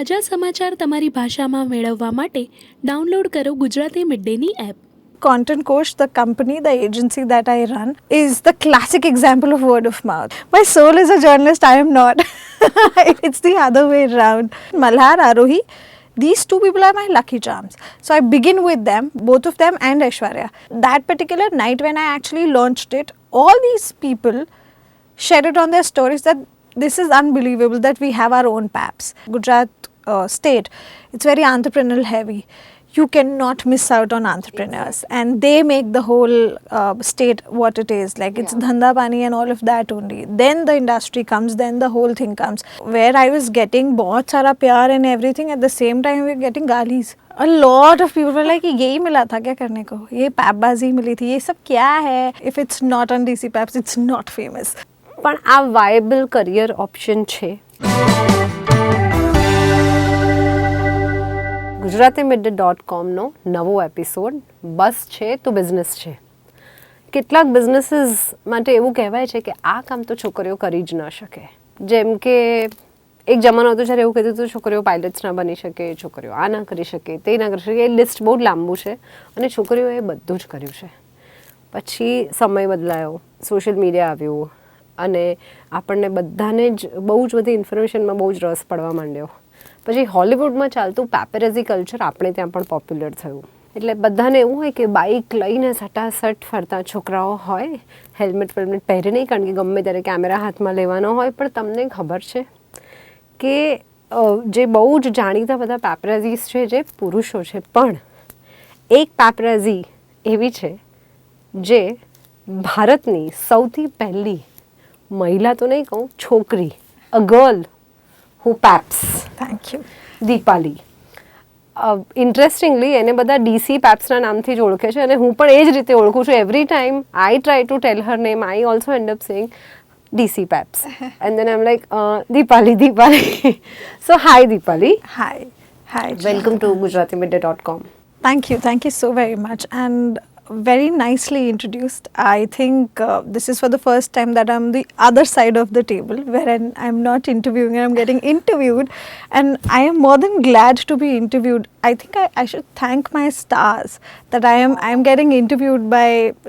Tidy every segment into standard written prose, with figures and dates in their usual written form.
તાજા સમાચાર તમારી ભાષામાં મેળવવા માટે ડાઉનલોડ કરો ગુજરાતી મિડડેની app. ContentKosh, the company, the agency that I run, is the classic example of word of mouth. My soul is a journalist, I am not. It's the other way around. Malhar, Arohi, these two people are my lucky charms. So I begin with them, both of them and Aishwarya. That particular night when I actually launched it, all these people shared it on their stories that this is unbelievable that we have our own paps. Gujarat state, it's very entrepreneurial heavy. You cannot miss out on entrepreneurs, and they make the whole state what it is. Like it's dhanda pani and all of that only. Then the industry comes, then the whole thing comes. Where I was getting बहुत सारा प्यार and everything, at the same time we were getting गालीज. A lot of people were like, यही मिला था क्या करने को? ये पैपबाजी मिली थी, ये सब क्या है? If it's not on DeeCeePaps, it's not famous. પણ આ વાયબલ કરિયર ઓપ્શન છે? ગુજરાતીમિડડે.comનો નવો એપિસોડ બસ છે તો બિઝનેસ છે. કેટલાક બિઝનેસીસ માટે એવું કહેવાય છે કે આ કામ તો છોકરીઓ કરી જ ન શકે. જેમ કે એક જમાનો હતો જ્યારે એવું કહેતું હતું છોકરીઓ પાયલટ્સ ના બની શકે, છોકરીઓ આ ના કરી શકે, તે ના કરી શકે. એ લિસ્ટ બહુ લાંબુ છે અને છોકરીઓએ બધું જ કર્યું છે. પછી સમય બદલાયો, સોશિયલ મીડિયા આવ્યું અને આપણને બધાને જ બહુ જ બધી ઇન્ફોર્મેશનમાં બહુ જ રસ પડવા માંડ્યો. પછી હોલિવૂડમાં ચાલતું પેપેરેઝી કલ્ચર આપણે ત્યાં પણ પોપ્યુલર થયું. એટલે બધાને એવું હોય કે બાઇક લઈને સટાસટ ફરતા છોકરાઓ હોય, હેલ્મેટ વેલ્મેટ પહેરે નહીં કારણ કે ગમે ત્યારે કેમેરા હાથમાં લેવાનો હોય. પણ તમને ખબર છે કે જે બહુ જ જાણીતા બધા પેપેરાઝીસ છે જે પુરુષો છે, પણ એક પેપેરાઝી એવી છે જે ભારતની સૌથી પહેલી મહિલા તો નહીં કહું, છોકરી, a girl who paps. Thank you. Dipali. Interestingly એને બધા DeeCeePapsના નામથી જ ઓળખે છે અને હું પણ એ જ રીતે ઓળખું છું. Every time I try to tell Har name, I also end up saying DeeCeePaps. And then I'm like, Deepali. So hi Deepali. Hi. Welcome to ગુજરાતીમિડડે.com. Thank you so very much, and very nicely introduced. I think this is for the first time that I'm the other side of the table, wherein I'm not interviewing and I'm getting interviewed, and I am more than glad to be interviewed. I think I should thank my stars that I'm getting interviewed by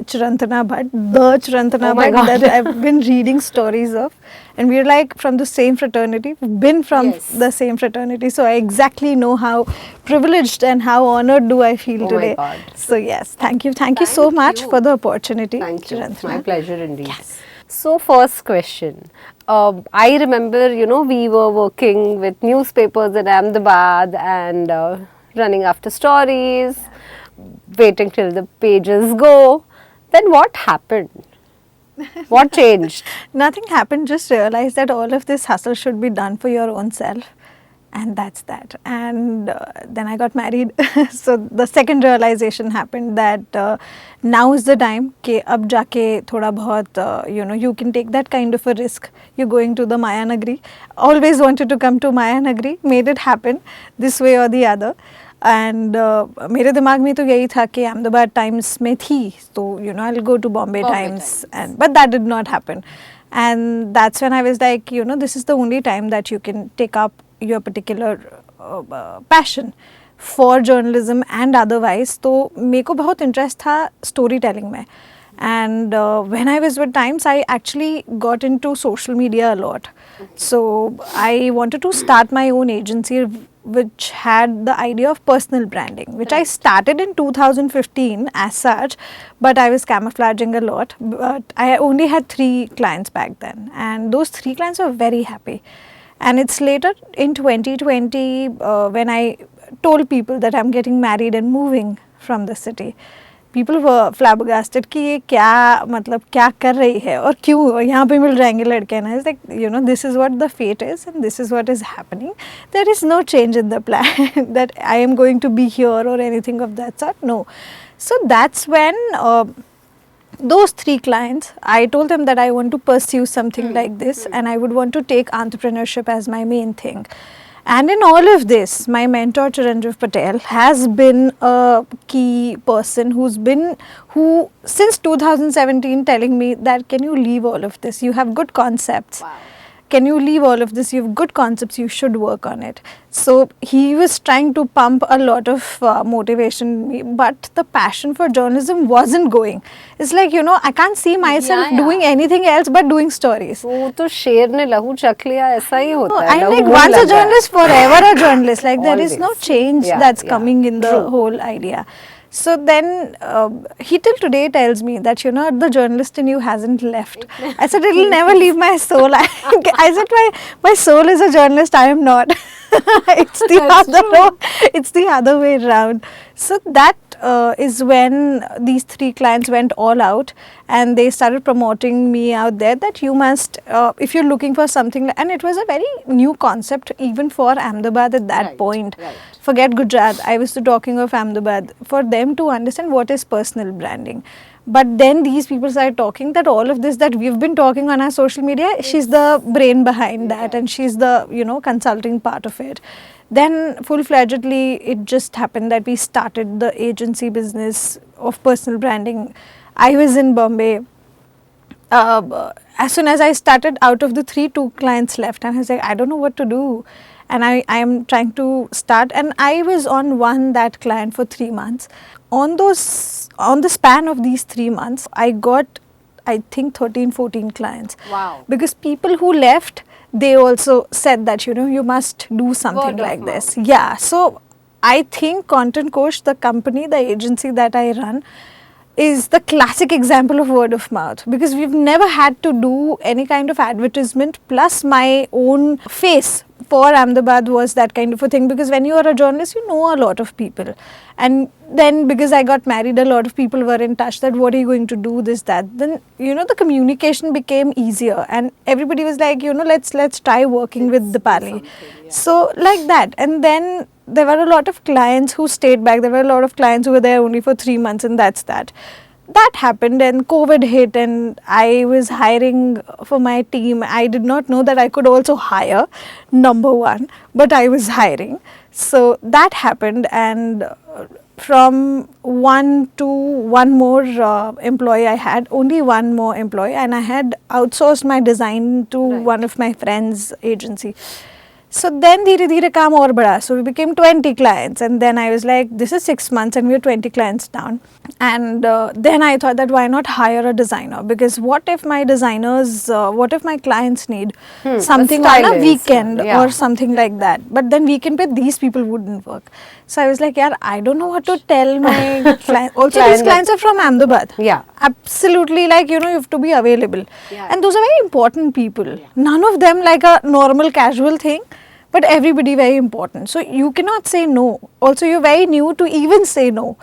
Chirantana Bhatt, the Chirantana Bhatt that I've been reading stories of, and we're like from the same fraternity, we've been from the same fraternity, so I exactly know how privileged and how honored do I feel today. My God. So yes, thank you so much for the opportunity. Thank you. It's Chirantana. my pleasure indeed. Yes. So first question. I remember, we were working with newspapers at Ahmedabad and running after stories, waiting till the pages go. Then what happened? What changed? Nothing happened, just realized that all of this hustle should be done for your own self. And that's that. And then I got married. So the second realization happened that now is the time कि अब जाके थोड़ा बहुत you can take that kind of a risk. You're going to the Maya Nagri. Always wanted to come to Maya Nagri. Made it happen this way or the other. And मेरे दिमाग में तो यही था कि अहमदाबाद टाइम्स में थी तो I'll go to Bombay Times. And but that did not happen. And that's when I was like, this is the only time that you can take up your particular passion for journalism and otherwise. तो मेरे को बहुत interest था storytelling में. And when I was with Times, I actually got into social media a lot. So I wanted to start my own agency which had the idea of personal branding, which I started in 2015 as such, but I was camouflaging a lot. But I only had 3 clients back then, and those 3 clients were very happy. And it's later in 2020 when I told people that I'm getting married and moving from the city. People were flabbergasted कि ये क्या मतलब क्या कर रही है और क्यों यहाँ पे मिल जाएंगे लड़के. And I was like, this is what the fate is and this is what is happening. There is no change in the plan that I am going to be here or anything of that sort. No. So that's when those 3 clients, I told them that I want to pursue something like this and I would want to take entrepreneurship as my main thing. And in all of this, my mentor Chiranjeev Patel has been a key person who since 2017 telling me that can you leave all of this? You have good concepts. Wow. can you leave all of this? You have good concepts, you should work on it. So he was trying to pump a lot of motivation in me, but the passion for journalism wasn't going. It's like, you know, I can't see myself doing anything else but doing stories. वो तो शेर ने लहू चख लिया ऐसा ही होता है. I'm लहू like, मुंह once लग a गया. journalist, forever a journalist. Like, there is no Always. change Yeah, that's yeah. coming in the whole idea. So then he till today tells me that, you know, the journalist in you hasn't left. I said, it will never leave my soul. I said, my soul is a journalist, I am not. It's the other way around. So that is when these 3 clients went all out, and they started promoting me out there that you must, if you're looking for something, and it was a very new concept even for Ahmedabad at that point. Right. Forget Gujarat, I was talking of Ahmedabad, for them to understand what is personal branding. But then these people started talking that all of this that we've been talking on our social media, she's the brain behind that, and she's the, you know, consulting part of it. Then full-fledgedly it just happened that we started the agency business of personal branding. I was in Bombay. As soon as I started, out of the 2 clients left, and I was like, I don't know what to do. And I am trying to start, and I was on that client for 3 months. On the span of these 3 months, I got, I think, 13-14 clients. Wow. Because people who left, they also said that, you know, you must do something like this. Yeah. So I think ContentKosh, the company, the agency that I run, is the classic example of word of mouth, because we've never had to do any kind of advertisement, plus my own face for Ahmedabad was that kind of a thing, because when you are a journalist, you know a lot of people. And then because I got married, a lot of people were in touch that what are you going to do, this, that. Then, you know, the communication became easier, and everybody was like, you know, let's try working with Deepali. So like that. And then there were a lot of clients who stayed back. There were a lot of clients who were there only for 3 months, and that's that. That happened, and COVID hit, and I was hiring for my team. I did not know that I could also hire, number one, but I was hiring. So that happened, and from 1 to 1 more employee I had, only 1 more employee, and I had outsourced my design to one of my friends' agency. So then धीरे धीरे काम और बढ़ा. So we became 20 clients, and then I was like, this is 6 months and we're 20 clients down. And then I thought that why not hire a designer, because what if my designers, what if my clients need something on a weekend or something like that, but then weekend pe these people wouldn't work. So I was like, yaar, I don't know what to tell my clients. Also these clients are from Ahmedabad. Yeah. Absolutely, like, you know, you have to be available. And those are very important people. None of them like a normal casual thing, but everybody very important. So you cannot say no. Also, you're very new to even say no.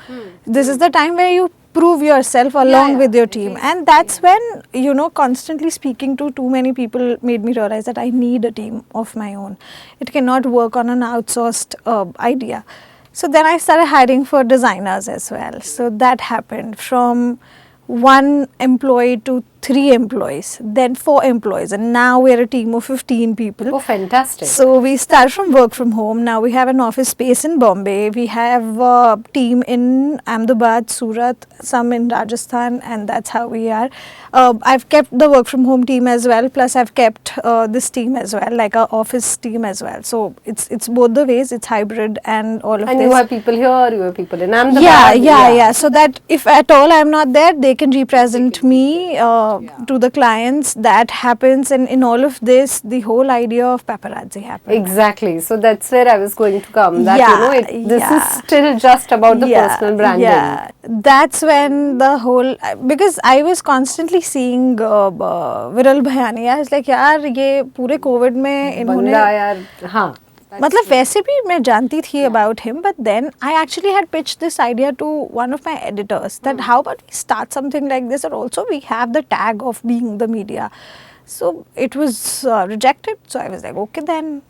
This is the time where you prove yourself along with your team. And that's when, you know, constantly speaking to too many people made me realize that I need a team of my own. It cannot work on an outsourced idea. So then I started hiring for designers as well. So that happened from 1 employee to 3 employees, then 4 employees, and now we're a team of 15 people. Oh, fantastic. So we start from work from home. Now we have an office space in Bombay. We have a team in Ahmedabad, Surat, some in Rajasthan, and that's how we are. I've kept the work from home team as well, plus I've kept this team as well, like our office team as well. So it's both the ways, it's hybrid and all of this. And you have people here, you have people in Ahmedabad. Yeah. So that if at all I'm not there, they can represent me to the clients. That happens, and in all of this, the whole idea of paparazzi happened. Exactly. So that's where I was going to come. That, you know, this is still just about the personal branding. Yeah, that's when the whole, because I was constantly seeing Viral Bhayani. I was like, यार ये पूरे Covid में इन्होंने बंदा यार, हाँ. मतलब वैसे भी मैं जानती थी about him, but then I actually had pitched this idea to one of my editors that how about we start something like this, and also we have the tag of being the media. So it was rejected. So I was like, okay then,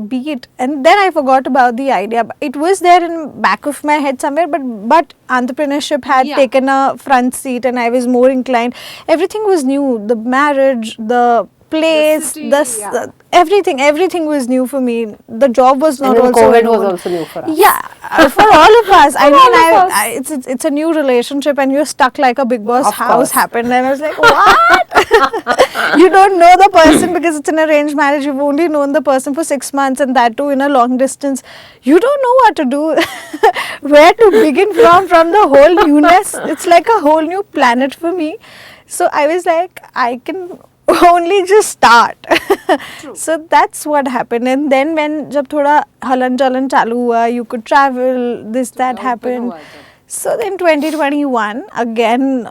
be it. And then I forgot about the idea. It was there in back of my head somewhere, but entrepreneurship had taken a front seat, and I was more inclined. Everything was new. The marriage, the place, the everything was new for me. The job was not and also COVID new. was also new for us. Yeah, for all of us. I mean, it's a new relationship, and you're stuck like a Big Boss Of house course. happened, and I was like, what? You don't know the person because it's an arranged marriage. You've only known the person for 6 months, and that too in a long distance. You don't know what to do, where to begin from the whole newness. It's like a whole new planet for me. So I was like, I can only just start. So that's what happened. And then when jab thoda halan chalan chalu hua, you could travel, this that happened. So then 2021, again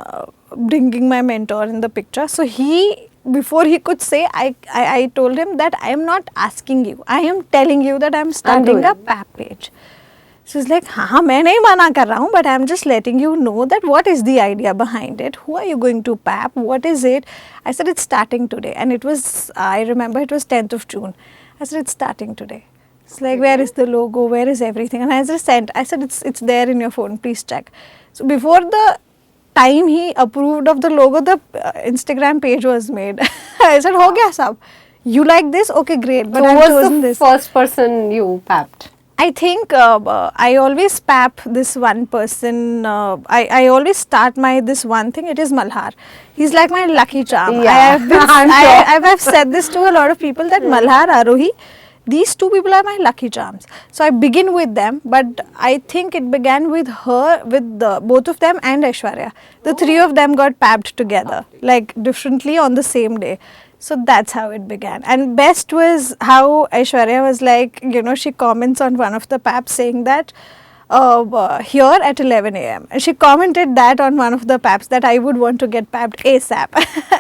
bringing my mentor in the picture. So he, before he could say, I told him that I am not asking you, I am telling you that I am starting a PAP page. So he's like, हाँ मैं नहीं मना कर रहा हूँ, but I'm just letting you know that what is the idea behind it. Who are you going to PAP? What is it? I said it's starting today, and it was, I remember it was 10th of June. I said it's starting today. It's like, where is the logo? Where is everything? And I just sent. I said it's there in your phone. Please check. So before the time he approved of the logo, the Instagram page was made. I said, हो गया सब. You like this? Okay, great. But So I've who was chosen the this. first person you papped? I think I always pap this one person. I always start my this one thing. It is Malhar. He's like my lucky charm. Yeah, I'm sure. I've said this to a lot of people that Malhar, Arohi, these two people are my lucky charms. So I begin with them, but I think it began with her, with both of them and Aishwarya. The three of them got papped together, like differently on the same day. So that's how it began. And best was how Aishwarya was like, you know, she comments on one of the paps saying that here at 11 a.m. And she commented that on one of the paps that I would want to get papped ASAP.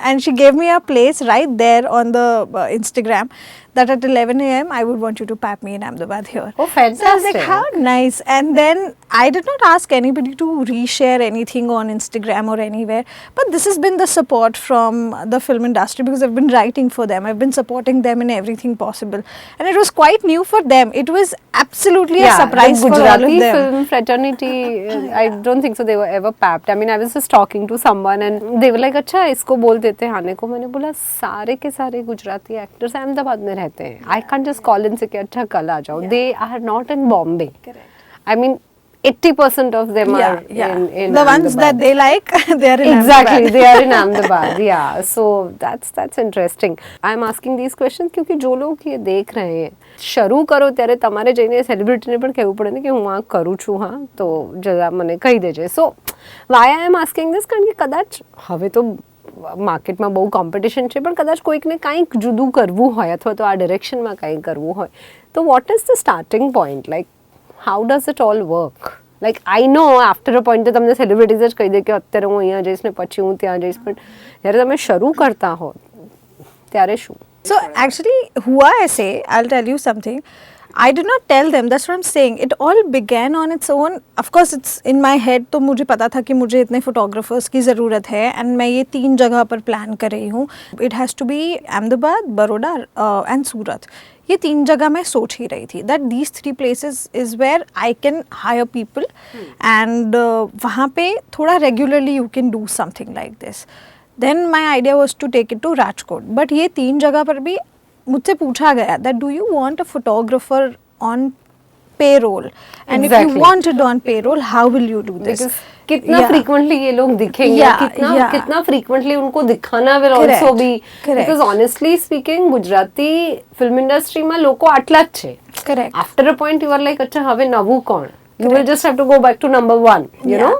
And she gave me a place right there on the Instagram that at 11 a.m. I would want you to pap me in Ahmedabad here. Oh, fantastic. So I was like, how nice. And then I did not ask anybody to reshare anything on Instagram or anywhere. But this has been the support from the film industry because I've been writing for them. I've been supporting them in everything possible. And it was quite new for them. It was absolutely a surprise the for all of Gujarati them. film fraternity, I don't think so they were ever papped. I mean, I was just talking to someone and they were like, अच्छा इसको बोल देते हैं आने को. मैंने बोला सारे के सारे गुजराती एक्टर्स अहमदाबाद में रहते हैं. I can't just call in से कि अच्छा कल आ जाओ. They are not in Bombay. Correct. I mean, 80% of them are in the ones Ahmedabad. that they like, they are in Exactly, Ahmedabad. they are in Ahmedabad. Yeah, so that's interesting. I'm asking these questions क्योंकि जो लोग ये देख रहे हैं શરૂ કરો ત્યારે તમારે જઈને સેલિબ્રિટીને પણ કહેવું પડે ને કે હું આ કરું છું હા તો જરા મને કહી દેજે. So why I am asking this કારણ કે કદાચ હવે તો માર્કેટમાં બહુ કોમ્પિટિશન છે પણ કદાચ કોઈકને કંઈક જુદું કરવું હોય અથવા તો આ ડિરેક્શનમાં કંઈ કરવું હોય તો what is the starting point like how does it all work? Like I know after a point તમને સેલિબ્રિટીઝ જ કહી દે કે અત્યારે હું અહીંયા જઈશ ને પછી હું ત્યાં જઈશ પણ જ્યારે તમે શરૂ કરતા હો ત્યારે શું? So actually, hua aise, I'll tell you something. I did not tell them. That's what I'm saying. It all began on its own. Of course, it's in my head. तो मुझे पता था कि मुझे इतने photographers की ज़रूरत है and मैं ये 3 जगह पर plan कर रही हूँ. It has to be Ahmedabad, Baroda and Surat. ये 3 जगह मैं सोच ही रही थी that these 3 places is where I can hire people and वहाँ पे थोड़ा regularly you can do something like this. Then my idea was to take it to Rajkot. But ये 3 जगह पर भी मुझसे पूछा गया that do you want a photographer on payroll? And if you want it on payroll, how will you do this? Because कितना frequently ये लोग दिखेंगे कितना frequently उनको दिखाना will also be because honestly speaking Gujarati film industry માં લોકો આટલા જ છે. Correct. After a point you are like अच्छा હવે નવું કોણ? You will just have to go back to number 1, you know?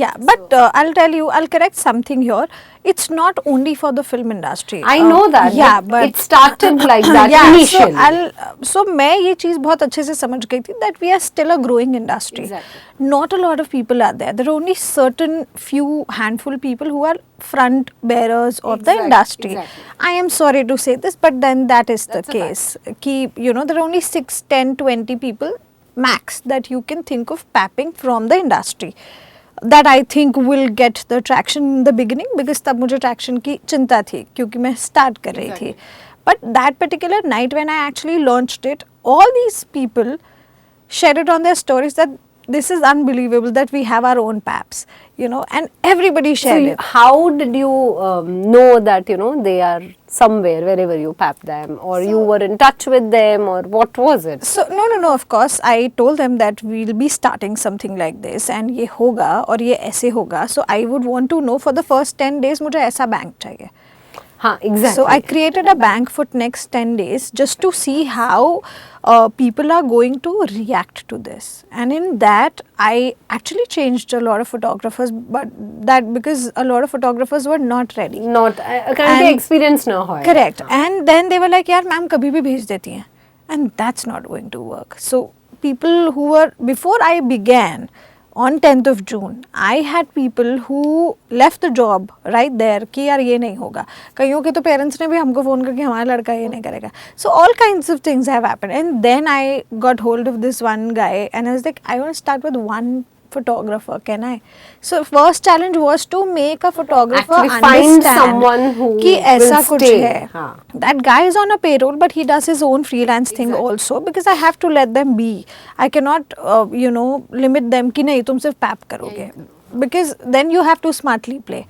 Yeah, but I'll tell you, I'll correct something here. It's not only for the film industry. I know that. Yeah, but it started like that initially. So मैं ये चीज़ बहुत अच्छे से समझ गई थी that we are still a growing industry. Exactly. Not a lot of people are there. There are only certain few handful people who are front bearers of the industry. Exactly. I am sorry to say this, but then that is the case. Ki, you know, there are only 6, 10, 20 people max that you can think of papping from the industry. That I think will get the traction in the beginning because तब मुझे traction की चिंता थी क्योंकि मैं start कर रही थी. But that particular night when I actually launched it, all these people shared it on their stories that this is unbelievable that we have our own paps, you know, and everybody shared it. How did you know that, you know, they are somewhere, wherever you pap them, or you were in touch with them, or what was it? So, no, of course, I told them that we'll be starting something like this and ये होगा और ये ऐसे होगा. So, I would want to know for the first 10 days मुझे ऐसा bank चाहिए. हाँ, exactly. So I created a bank for next 10 days just to see how people are going to react to this. And in that, I actually changed a lot of photographers, but that because a lot of photographers were not ready. Not कारण के experience ना हो. Correct. And then they were like, यार ma'am कभी भी भेज देती हैं. And that's not going to work. So people who were, before I began, on 10th of June, I had people who left the job right there कि यार ये नहीं होगा. कईयों के तो parents ने भी हमको phone करके हमारा लड़का ये नहीं करेगा. So all kinds of things have happened. And then I got hold of this one guy and I was like, I want to start with one photographer, can I? So first challenge was to make a photographer Actually understand find someone who कि ऐसा will कुछ stay. है. हाँ. That guy is on a payroll, but he does his own freelance thing also because I have to let them be. I cannot, limit them कि नहीं तुम सिर्फ pipe करोगे. Because then you have to smartly play.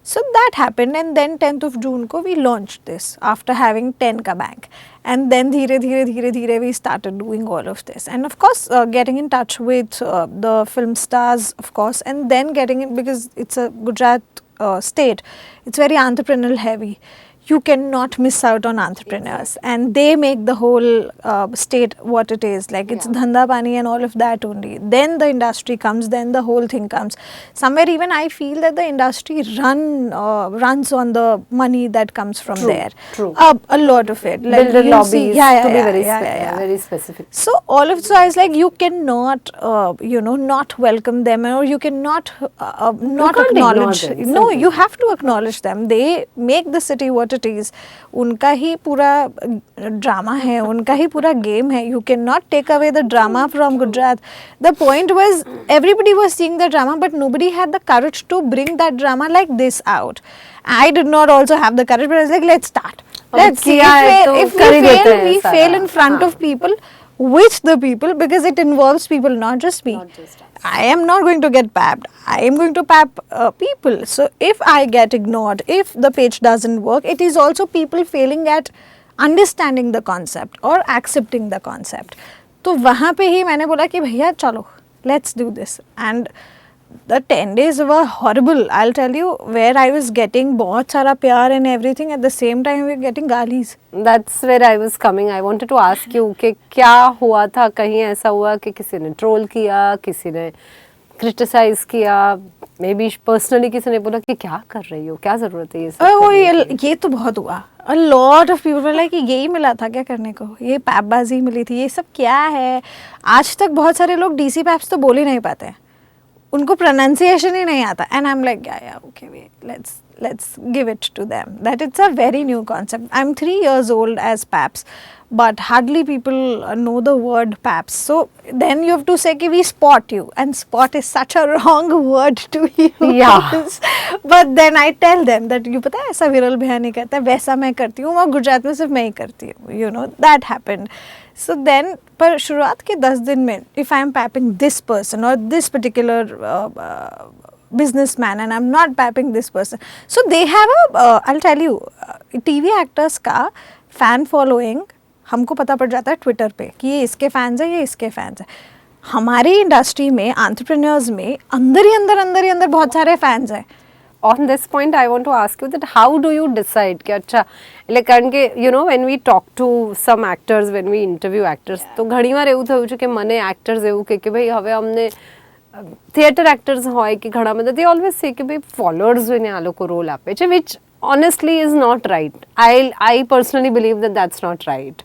So that happened, and then 10th of June ko we launched this after having 10 ka bank. And then dhire we started doing all of this. And of course, getting in touch with the film stars, of course, and then getting in, because it's a Gujarat state, it's very entrepreneurial heavy. You cannot miss out on entrepreneurs, and they make the whole state what it is. Like it's dhanda pani and all of that only. Then the industry comes, then the whole thing comes. Somewhere even I feel that the industry runs on the money that comes from there. True. A lot of it. Like Builder you'll lobbies see, to be very specific. So all of so I was like, you cannot, not welcome them, or you cannot not can't acknowledge. ignore them, No, you have to acknowledge them. They make the city what it is. उनका ही पूरा drama है, उनका ही पूरा game है. You cannot take away the drama from Gujarat. The point was, everybody was seeing the drama, but nobody had the courage to bring that drama like this out. I did not also have the courage, but I was like, let's start. Let's see. If we fail in front of people, with the people, because it involves people, not just me. I am not going to get papped. I am going to pap people. So if I get ignored, if the page doesn't work, it is also people failing at understanding the concept or accepting the concept. तो वहाँ पे ही मैंने बोला कि भैया चलो, let's do this. And the 10 days were horrible. I'll tell you, where I was getting बहुत सारा प्यार and everything, at the same time we were getting गालीज. That's where I was coming. I wanted to ask you कि क्या हुआ था, कहीं ऐसा हुआ कि किसी ने ट्रोल किया, किसी ने क्रिटिसाइज किया, मे बी पर्सनली किसी ने बोला कि क्या कर रही हो, क्या जरूरत है ये सब. ये तो बहुत हुआ. A lot of people were like कि यही मिला था क्या करने को, ये पैपबाजी मिली थी, ये सब क्या है. आज तक बहुत सारे लोग डीसी पैप्स तो बोल ही नहीं पाते हैं, उनको प्रोनाउंसिएशन ही नहीं आता. And I am like okay, wait, let's give it to them, that it's a very new concept. I'm 3 years old as paps, but hardly people know the word paps. So then you have to say कि we spot you, and spot is such a wrong word to use. Yeah. But then I tell them that you पता है ऐसा विरल भैया नहीं करता, वैसा मैं करती हूँ, और गुजरात में सिर्फ मैं ही करती हूँ. That happened. So then, पर शुरुआत के 10 दिन में, if I am papping this person or this particular businessman and I'm not papping this person, so they have I'll tell you, TV actors का fan following हमको पता पड़ जाता है ट्विटर पे कि ये इसके फैंस है, ये इसके फैंस है. हमारी इंडस्ट्री में, एंटरप्रेन्योर्स में अंदर ही बहुत सारे फैंस हैं. On this point, I want to ask you that how do you decide कि अच्छा, like કારણ કે when we talk to some actors, when we interview actors, તો ઘણી વાર એવું થયું છે કે મને actors એવું કે ભાઈ હવે અમને theatre actors હોય કે ઘણા બધા, they always say કે ભાઈ followers જોઈને આ લોકો રોલ આપે છે, which honestly is not right. I personally believe that that's not right.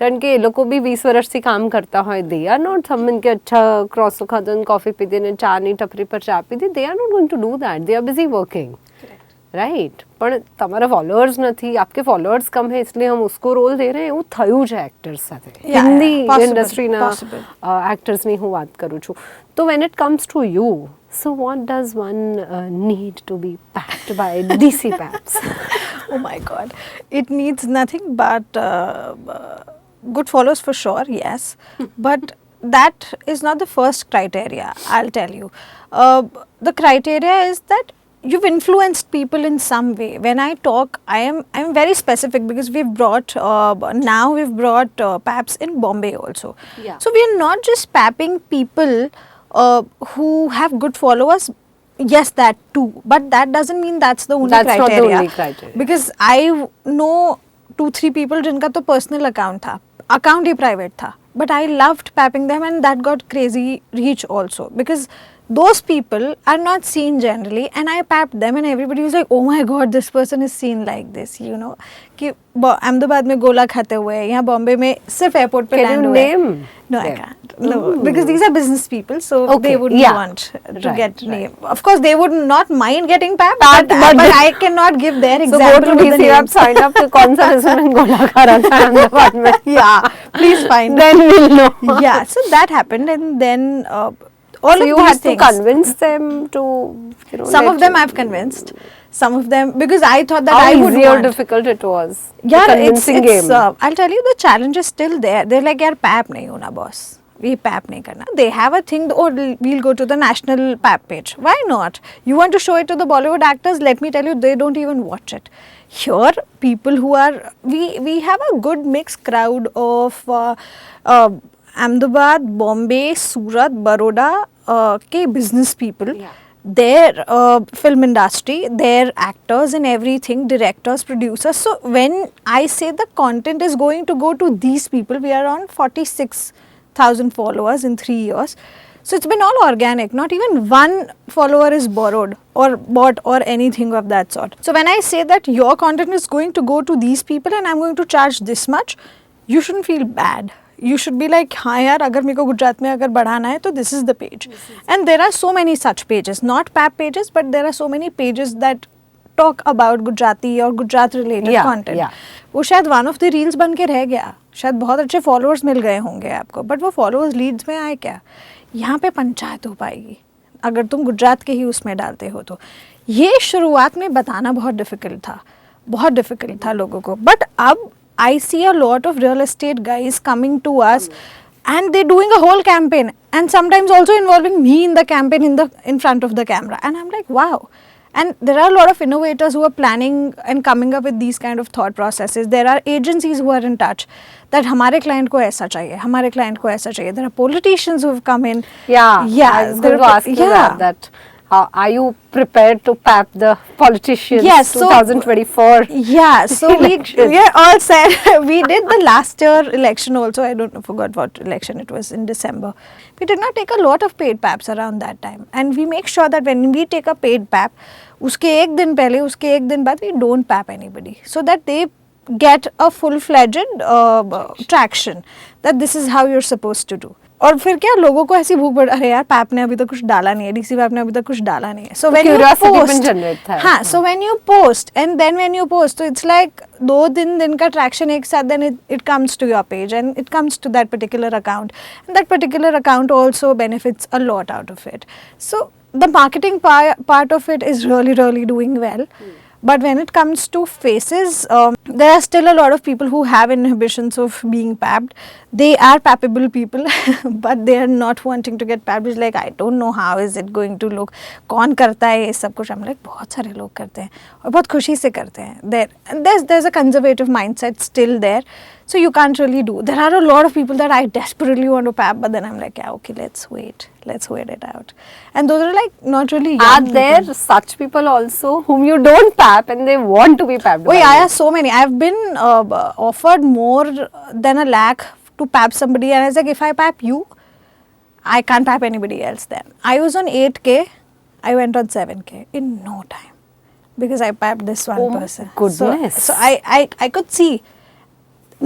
કારણ કે એ લોકો બી 20 વર્ષથી કામ કરતા હોય, they are not someone કે અચ્છા ક્રોસો ખાધો ને કોફી પીધી ને ચાની ટપરી પર ચા પીધી, they are not going to do that, they are busy working. Right? પણ તમારા ફોલોઅર્સ નથી, આપકે ફોલોઅર્સ કમ है इसलिए हम उसको रोल दे रहे हैं, એવું થયું છે એક્ટર્સ સાથે. હિન્દી ઇન્ડસ્ટ્રીના એક્ટર્સની હું વાત કરું છું. તો when it comes to you, so what does one need to be packed by DeeCeePaps? Oh my God, it needs nothing but good followers for sure, yes, but that is not the first criteria, I'll tell you. The criteria is that you've influenced people in some way. When I talk, I'm very specific because we've brought paps in Bombay also. Yeah. So we are not just papping people who have good followers Yes, that too. But that doesn't mean that's the only That's not the criteria. only criteria. Because I know 2-3 people जिनका तो personal account था, account ही private था. But I loved papping them, and that got crazy reach also, because those people are not seen generally, and I papped them and everybody was like, oh my god, this person is seen like this, you know. कि अहमदाबाद में गोला खाते हुए, यहाँ बॉम्बे में सिर्फ airport पे land हुए. Can you name No, I them? can't. No, because these are business people, so Okay, they wouldn't yeah. want to Right, get right. name. Of course, they would not mind getting papped, Papped, but but- I cannot give their So example. go to with the DeeCeePaps, names. sign up to कौन सा restaurant गोला खा रहा था अहमदाबाद में. Yeah, please find. Then we'll know. Yeah, so that happened, and then all So of you these had to things. convince them to, you know. Some let of them you- I've convinced. Some of them, because I thought that How I would easy or want. difficult it was. Yeah, the convincing game. I'll tell you, the challenge is still there. They're like, यार pap नहीं होना boss. We pap नहीं करना. They have a thing, or we'll go to the national pap page. Why not? You want to show it to the Bollywood actors? Let me tell you, they don't even watch it. Here, people who are, we have a good mixed crowd of Ahmedabad, Bombay, Surat, Baroda के business people. Yeah. Their film industry, their actors and everything, directors, producers. So when I say the content is going to go to these people, we are on 46,000 followers in 3 years. So it's been all organic. Not even one follower is borrowed or bought or anything of that sort. So when I say that your content is going to go to these people and I'm going to charge this much, you shouldn't feel bad. You should be like, हाँ यार, अगर मेरे को गुजरात में अगर बढ़ाना है तो this is the page. And there are so many such pages, not pap pages, but there are so many pages that talk about Gujarati or Gujarat related Yeah, content. yeah. वो शायद one of the reels बन के रह गया, शायद बहुत अच्छे followers मिल गए होंगे आपको, but वो followers leads में आए क्या? यहाँ पे पंचायत हो पाएगी अगर तुम गुजरात के ही उसमें डालते हो तो. ये शुरुआत में बताना बहुत डिफिकल्ट था लोगों को. बट अब I see a lot of real estate guys coming to us and they're doing a whole campaign and sometimes also involving me in the campaign in front of the camera, and I'm like, wow. And there are a lot of innovators who are planning and coming up with these kind of thought processes. There are agencies who are in touch that हमारे client को ऐसा चाहिए, हमारे client को ऐसा चाहिए. There are politicians who have come in. Yeah, Yeah, I was going to ask you that. Are you prepared to pap the politicians? Yes, so- 2024. Yeah, so Election. we are all set. We did the last year election also. I don't know, forgot what election it was, in December. We did not take a lot of paid paps around that time, and we make sure that when we take a paid pap, उसके एक दिन पहले, उसके एक दिन बाद, we don't pap anybody, so that they get a full-fledged traction that this is how you're supposed to do. और फिर क्या लोगों को ऐसी भूख बढ़, अरे यार पैप ने अभी तक कुछ डाला नहीं है, डीसी पैप ने अभी तक कुछ डाला नहीं है. सो व्हेन यू पोस्ट, हाँ, so when you post and then when you post, तो इट्स लाइक 2-3 दिन का ट्रैक्शन एक साथ, then it comes to your page and it comes to that particular account, and that particular account also benefits a lot out of it. So the marketing part of it is really doing well. But when it comes to faces, there are still a lot of people who have inhibitions of being papped. They are pappable people, but they are not wanting to get papped. It's like, I don't know how is it going to look. कौन करता है ये सब कुछ? I'm like, बहुत सारे लोग करते हैं और बहुत खुशी से करते हैं. There's a conservative mindset still there. So you can't really do. There are a lot of people that I desperately want to pap, but then I'm like, yeah, okay, let's wait it out. And those are like not really young Are people. there such people also whom you don't pap and they want to be papped? Oh by yeah, you? yeah, so many. I've been offered more than $1 lakh to pap somebody, and I was like, if I pap you, I can't pap anybody else then. I was on 8K, I went on 7K in no time because I papped this one Oh my person. goodness. So I could see.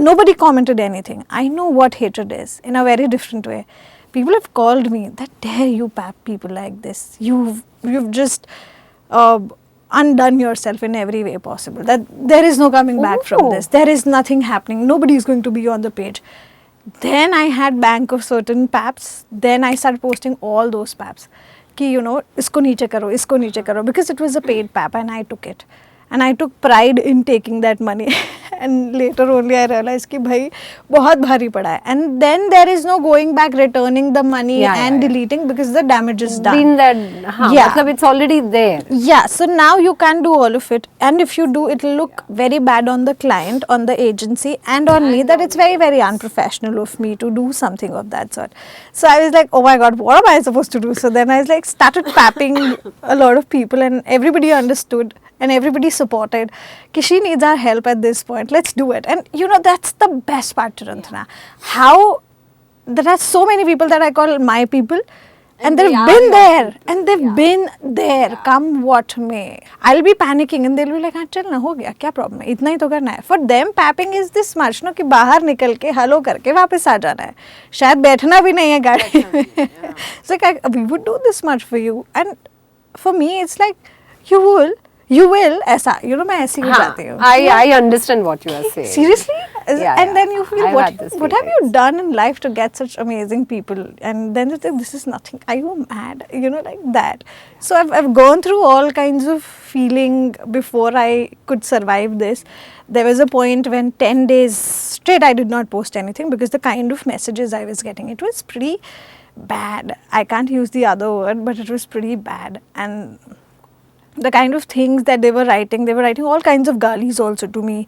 Nobody commented anything. I know what hatred is in a very different way. People have called me, that dare you pap people like this. You've just undone yourself in every way possible. That there is no coming back from Oh. this. There is nothing happening. Nobody is going to be on the page. Then I had bank of certain paps. Then I started posting all those paps. कि you know, इसको नीचे करो, because it was a paid pap and I took it. and I took pride in taking that money. And later only I realized कि भाई बहुत भारी पड़ा है. And then there is no going back, returning the money and deleting because the damage is done. Been that, मतलब it's already there. Yeah, so now you can do all of it, and if you do, it will look very bad on the client, on the agency, and on me, that it's very, very unprofessional of me to do something of that sort. So I was like, oh my god, what am I supposed to do? So then I was like, started papping a lot of people, and everybody understood and everybody supported कि she needs our help at this point, let's do it. And you know, that's the best part, Chirantana. How there are so many people that I call my people, and they've been there, and they've been there, come what may. I'll be panicking and they'll be like, हाँ चल ना, हो गया, क्या problem है, इतना ही तो करना है. For them, papping is this much, no, कि बाहर निकल के हलो करके वापस आ जाना है, शायद बैठना भी नहीं है गाड़ी में. It's like, we would do this much for you, and for me it's like, you will ऐसा, you know, मैं ऐसी हो जाती हूँ. I understand what you are saying. Seriously? Yeah, and then you feel, I've had this what have you feelings. done in life to get such amazing people? And then you think, this is nothing. Are you mad? You know, like that. So I've gone through all kinds of feeling before I could survive this. There was a point when 10 days straight I did not post anything because the kind of messages I was getting, it was pretty bad. I can't use the other word, but it was pretty bad. And the kind of things that they were writing all kinds of galis also to me.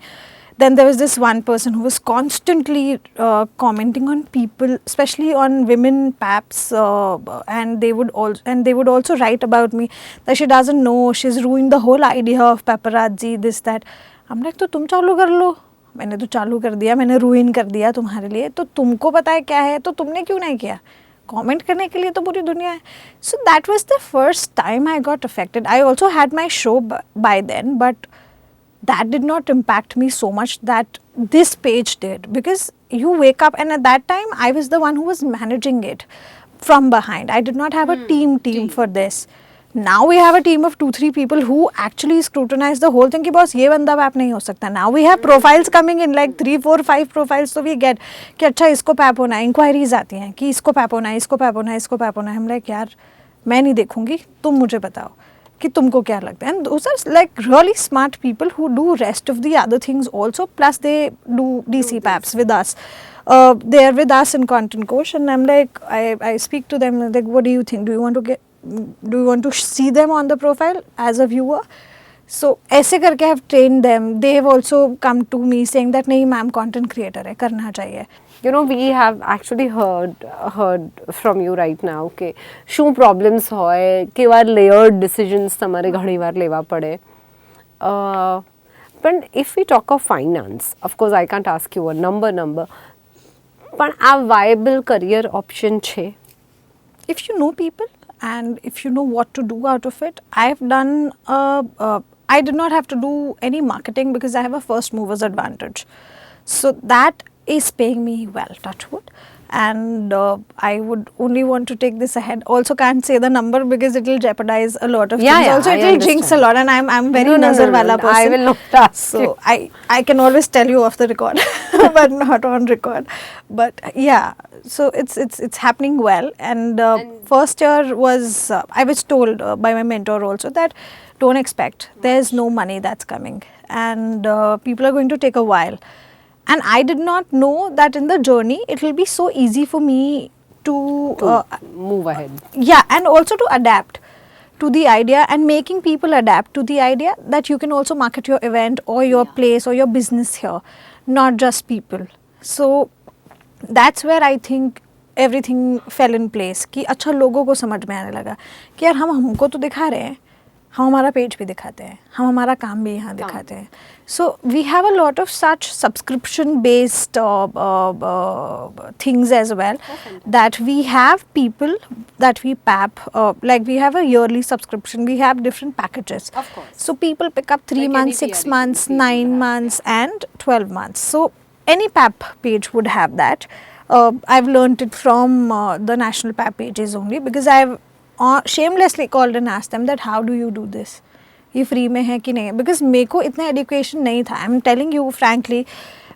Then there was this one person who was constantly commenting on people, especially on women paps, and they would also write about me that she doesn't know, she's ruined the whole idea of paparazzi, this, that. I'm like, तो तुम चालू कर लो. मैंने तो चालू कर दिया, मैंने ruin कर दिया तुम्हारे लिए, तो तुमको पता है क्या है, तो तुमने क्यों नहीं किया? Comment करने के लिए तो पूरी दुनिया है. So that was the first time I got affected. I also had my show by then, but that did not impact me so much that this page did, because you wake up, and at that time I was the one who was managing it from behind. I did not have a team for this. Now we have a team of 2-3 people who actually scrutinize the whole thing कि boss ये बंदा pipe नहीं हो सकता. Now we have profiles coming in, like 3, 4, 5 profiles, so we get कि अच्छा इसको pipe होना है, inquiries आती हैं कि इसको पैप होना है, इसको पैप होना है, इसको पैप होना है. हम like यार मैं नहीं देखूंगी, तुम मुझे बताओ कि तुमको क्या लगता है. And those are like really smart people who do rest of the other things also, plus they do DeeCeePaps with us. They are with us in ContentKosh, and I'm like, I speak to them like, what do you think? Do you want to see them on the profile as a viewer? So ऐसे करके I have trained them. They have also come to me saying that नहीं ma'am content creator है, करना चाहिए. You know, we have actually heard from you right now કે શું problems હોય, કેવા layered decisions તમારે ઘણીવાર લેવા પડે. But if we talk of finance, of course I can't ask you a number, પણ આ viable career option છે? If you know people and if you know what to do out of it, I've done, I did not have to do any marketing because I have a first mover's advantage. So that is paying me well, touch wood. And I would only want to take this ahead. Also can't say the number because it will jeopardize a lot of things. Also it will jinx a lot, and I'm very nazar wala person. I will not ask so I can always tell you off the record, but not on record. But yeah, so it's happening well. And first year was I was told by my mentor also that don't expect, there's no money that's coming, and people are going to take a while. And I did not know that in the journey it will be so easy for me to move ahead. Yeah, and also to adapt to the idea, and making people adapt to the idea that you can also market your event or your place or your business here, not just people. So that's where I think everything fell in place कि अच्छा लोगों को समझ में आने लगा कि यार हमको तो दिखा रहे हैं, हम हमारा पेज भी दिखाते हैं, हम हमारा काम भी यहाँ दिखाते हैं. So we have a lot of such subscription based things as well, that we have people that we pap, like we have a yearly subscription, we have different packages. Of course. So people pick up 3 months, 6 months, 9 months and 12 months. So any pap page would have that. I've learned it from the national pap pages only, because I've shamelessly called and asked them that how do you do this? ये free में है कि नहीं है? Because मेरे को इतना education नहीं था. I'm telling you frankly,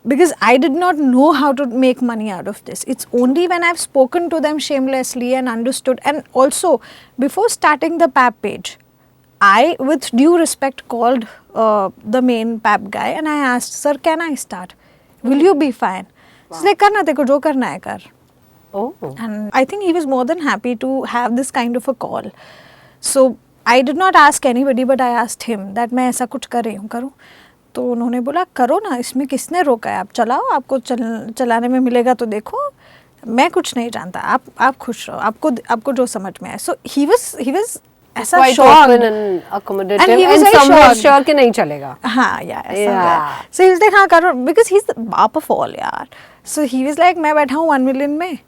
because I did not know how to make money out of this. It's only when I've spoken to them shamelessly and understood. And also, before starting the PAP page, I, with due respect, called the main pap guy, and I asked, sir, can I start? Will you be fine? He's like, karna teko, jo karna hai kar. Oh. And I think he was more than happy to have this kind of a call. So I did not ask anybody, but I asked him that मैं ऐसा कुछ कर रही हूँ, करूँ? तो उन्होंने बोला करो ना, इसमें किसने रोका है, आप चलाओ, आपको चलाने में मिलेगा तो देखो, मैं कुछ नहीं जानता, आप खुश रहो, आपको जो समझ में आए. So he was ऐसा Quite shocked open and accommodative, and he was and very somewhere shocked. sure कि नहीं चलेगा. हाँ, yeah, Yeah. somewhere. So he was like, हाँ करो, because he's the बाप of all यार. So he was like, मैं बैठा हूँ 1 million में,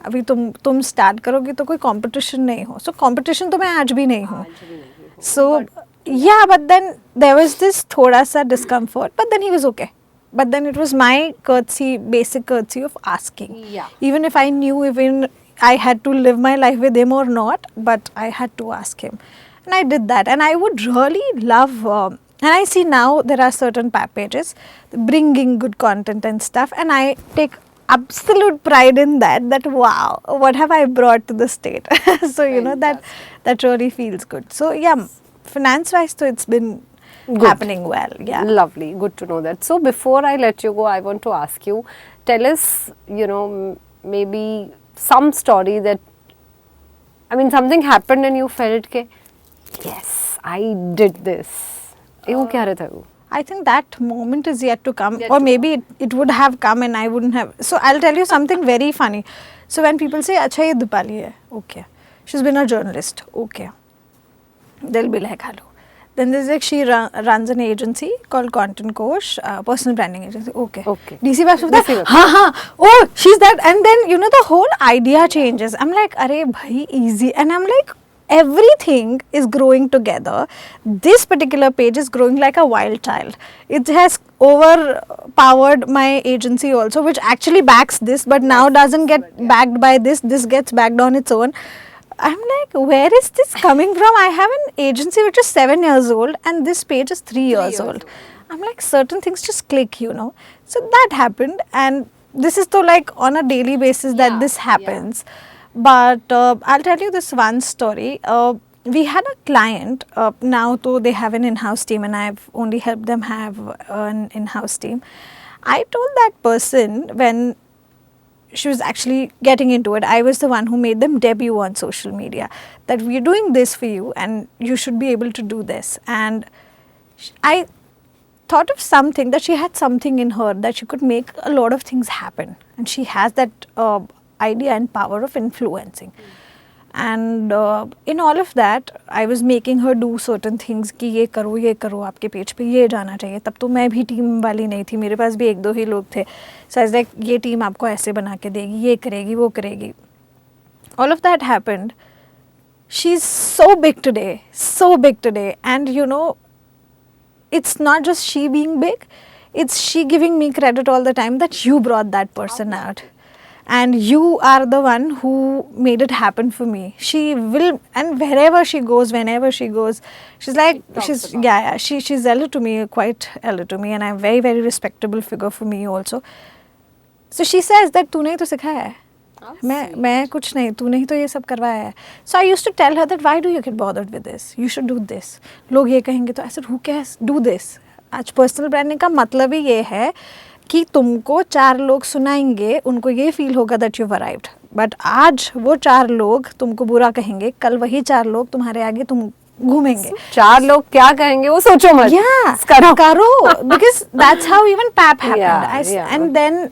अभी तुम स्टार्ट करोगे तो कोई कंपटीशन नहीं हो. So कंपटीशन तो मैं आज भी नहीं हूँ. So yeah, but then there was this thoda sa discomfort, but then he was okay. But then it was my courtesy, basic courtesy of asking. Yeah. Even if I knew, even I had to live my life with him or not, but I had to ask him. And I did that. And I would really love, and I see now there are certain pap pages bringing good content and stuff, and I take absolute pride in that wow, what have I brought to the state? So you know, that really feels good. So yeah, finance wise, so it's been happening well. Yeah. Lovely, good to know that. So before I let you go, I want to ask you, tell us, maybe some story that, I mean, something happened and you felt ke, yes, I did this. એવું ક્યારે થયું? I think that moment is yet to come, Yet or to maybe it would have come and I wouldn't have. So I'll tell you something very funny. So when people say, "Acha, ye Deepali hai," okay, she's been a journalist, okay, they'll be like, "Hello." Then there's like she runs an agency called ContentKosh, personal branding agency. Okay. Okay. DeeCeePaps of that. DeeCeePaps. Ha. Oh, she's that. And then the whole idea changes. I'm like, "Arey bhai, easy." And I'm like, everything is growing together. This particular page is growing like a wild child. It has overpowered my agency also, which actually backs this, but now doesn't get backed by this. This gets backed on its own. I'm like, where is this coming from? I have an agency which is 7 years old and this page is 3 years old. I'm like, certain things just click, So that happened, and this is though like on a daily basis that this happens. But I'll tell you this one story. We had a client, now though they have an in-house team and I've only helped them have an in-house team. I told that person when she was actually getting into it, I was the one who made them debut on social media, that we're doing this for you and you should be able to do this. And I thought of something, that she had something in her that she could make a lot of things happen, and she has that idea and power of influencing. And in all of that, I was making her do certain things कि ये करो आपके page पे ये जाना चाहिए. तब तो मैं भी टीम वाली नहीं थी, मेरे पास भी 1-2 ही लोग थे. So I was like, ये टीम आपको ऐसे बना के देगी, ये करेगी, वो करेगी. All of that happened. She's so big today, and it's not just she being big, it's she giving me credit all the time that you brought that person out. And you are the one who made it happen for me. She will, and wherever she goes, whenever she goes, she's like, she's elder to me, quite elder to me, and I'm very, very respectable figure for me also. So she says that तूने ही तो सिखाया है, मैं कुछ नहीं, तूने ही तो ये सब करवाया है. So I used to tell her that why do you get bothered with this? You should do this. लोग ये कहेंगे तो I said who cares? Do this. आज पर्सनल ब्रांडिंग का मतलब ही ये है कि तुमको 4 लोग सुनाएंगे, उनको ये फील होगा दैट you've arrived. बट आज वो 4 लोग तुमको बुरा कहेंगे, कल वही 4 लोग तुम्हारे आगे तुम घूमेंगे. 4 लोग क्या कहेंगे वो सोचो मत. करो. Because that's how even pap happened. And then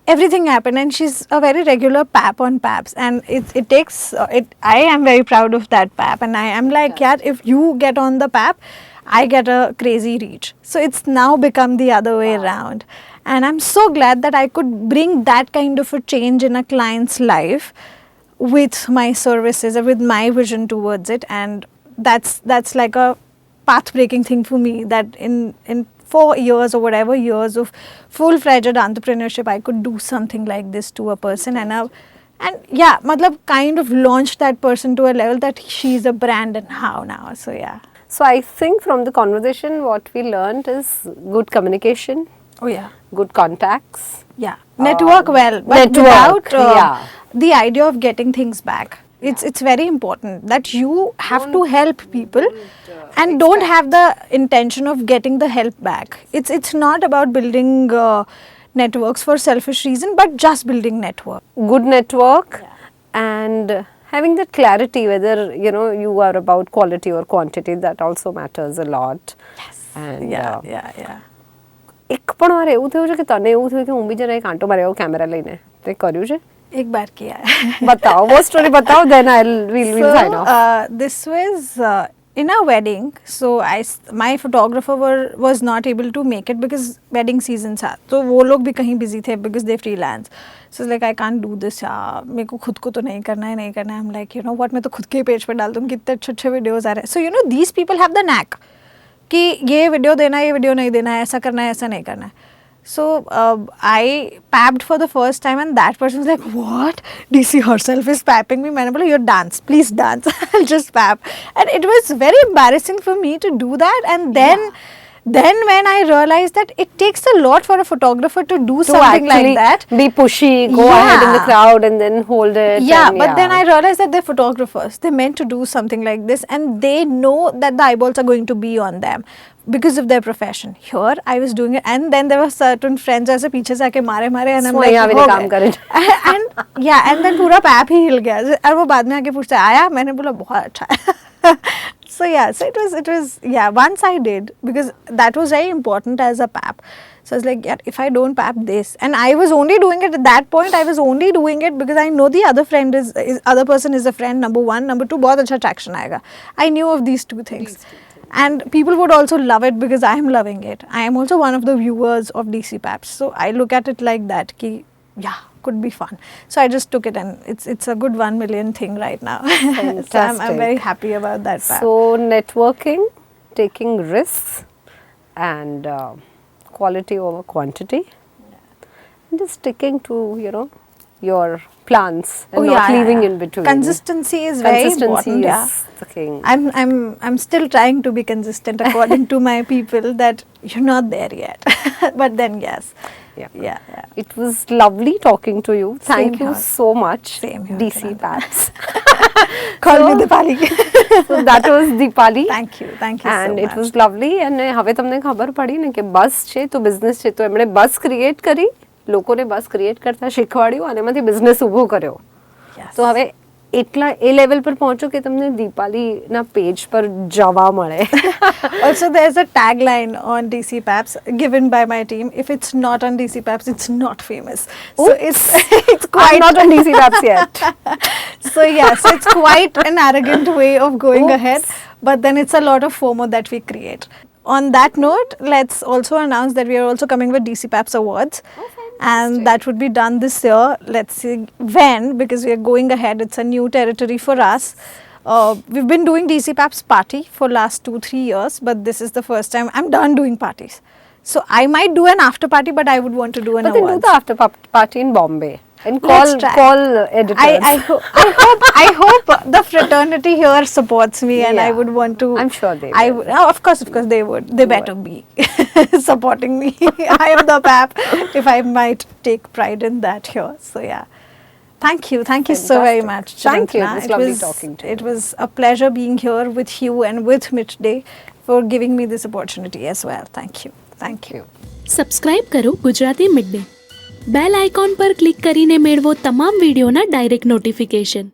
everything happened, and she's a very regular pap on paps, and it takes I am very proud of that pap, and I am like, yeah, if you get on the pap, I get a crazy reach. So it's now become the other way around. And I'm so glad that I could bring that kind of a change in a client's life with my services or with my vision towards it. And that's like a path-breaking thing for me, that in 4 years or whatever years of full-fledged entrepreneurship, I could do something like this to a person. And yeah, matlab kind of launched that person to a level that she's a brand and how now. So yeah. So I think from the conversation what we learned is good communication. Oh yeah. Good contacts. Yeah. Network well. But without the idea of getting things back. It's very important that you have to help people and don't have the intention of getting the help back. It's not about building networks for selfish reason, but just building network. Good network and having that clarity whether you are about quality or quantity, that also matters a lot. And Yeah. એક પણ વાર એવું થયું છે કે તને એવું થયું કે હું બી જરા એક આંટો માર્યો કેમેરા લઈને તે કર્યું છે? एक बार किया है. बताओ वो स्टोरी बताओ, then we'll sign off. This was in a wedding. So my photographer was not able to make it because wedding season था. तो वो लोग भी कहीं busy थे because they freelance. So it's like I can't do this. मेरे को खुद को तो नहीं करना है. I'm like, you know what, मैं तो खुद के पेज पे डाल दूँ, कितने अच्छे वीडियोस आ रहे हैं. So these people have the knack कि ये वीडियो देना है, ये वीडियो नहीं देना है, ऐसा करना है, ऐसा नहीं करना है. So I papped for the first time and that person was like, what? DC herself is papping me. मैंने बोला, you dance, please dance. I'll just pap. And it was very embarrassing for me to do that. And then when I realized that it takes a lot for a photographer to do something like that. Be pushy, go ahead in the crowd and then hold it. Yeah, but then I realized that they're photographers. They're meant to do something like this and they know that the eyeballs are going to be on them because of their profession. Here, I was doing it and then there were certain friends ऐसे पीछे से आके मारे and I'm like, and then पूरा pipe ही हिल गया और वो बाद में आके पूछता आया, मैंने बोला बहुत अच्छा है. So it was once I did because that was very important as a pap. So I was like, yeah, if I don't pap this, and I was only doing it at that point, I was only doing it because I know the other person is a friend, number one, number two, बहुत अच्छा traction आएगा. I knew of these two things. And people would also love it because I am loving it. I am also one of the viewers of DeeCeePaps. So I look at it like that, ki, yeah, could be fun. So I just took it and it's a good 1 million thing right now. So I'm very happy about that pap. So networking, taking risks and quality over quantity. And just sticking to, your plans and not leaving in between. Consistency is very important. Is the king. I'm still trying to be consistent according to my people that you're not there yet. But then yes. Yeah. It was lovely talking to you. Thank you so much. Same here. DeeCeePaps. Call me Deepali. So that was Deepali. Thank you and so much. It was lovely. And હવે તમને ખબર પડી ને કે બસ છે તો business છે તો એમણે બસ ક્રિએટ કરી, લોકોને બસ ક્રિએટ કરતા શીખવાડ્યું અને એમાંથી બિઝનેસ ઊભો કર્યો. તો હવે એટલા એ લેવલ પર પહોંચો કે તમને દીપાલીના પેજ પર જવા મળે. Also there's a tagline on DeeCeePaps given by my team, if it's not on DeeCeePaps it's not famous. So it's quite I'm not on DeeCeePaps yet. So it's quite an arrogant way of going ahead, but then it's a lot of FOMO that we create. On that note, let's also announce that we are also coming with DeeCeePaps Awards. And that would be done this year. Let's see when, because we are going ahead. It's a new territory for us. We've been doing DeeCeePaps party for last 2-3 years, but this is the first time I'm done doing parties. So I might do an after party, but I would want to do an awards. But then do the after party in Bombay and call editors. I hope the fraternity here supports me, and I would want to. I'm sure they will. Of course they would. They better be supporting me. I am the pap. If I might take pride in that here. So thank you so very much. Thank you. Chirantana. It was lovely talking to you. It was a pleasure being here with you and with Midday for giving me this opportunity as well. Thank you. Subscribe કરો Gujarati midday. Bell icon પર click કરીને મેળવો તમામ વિડીયોના direct notification.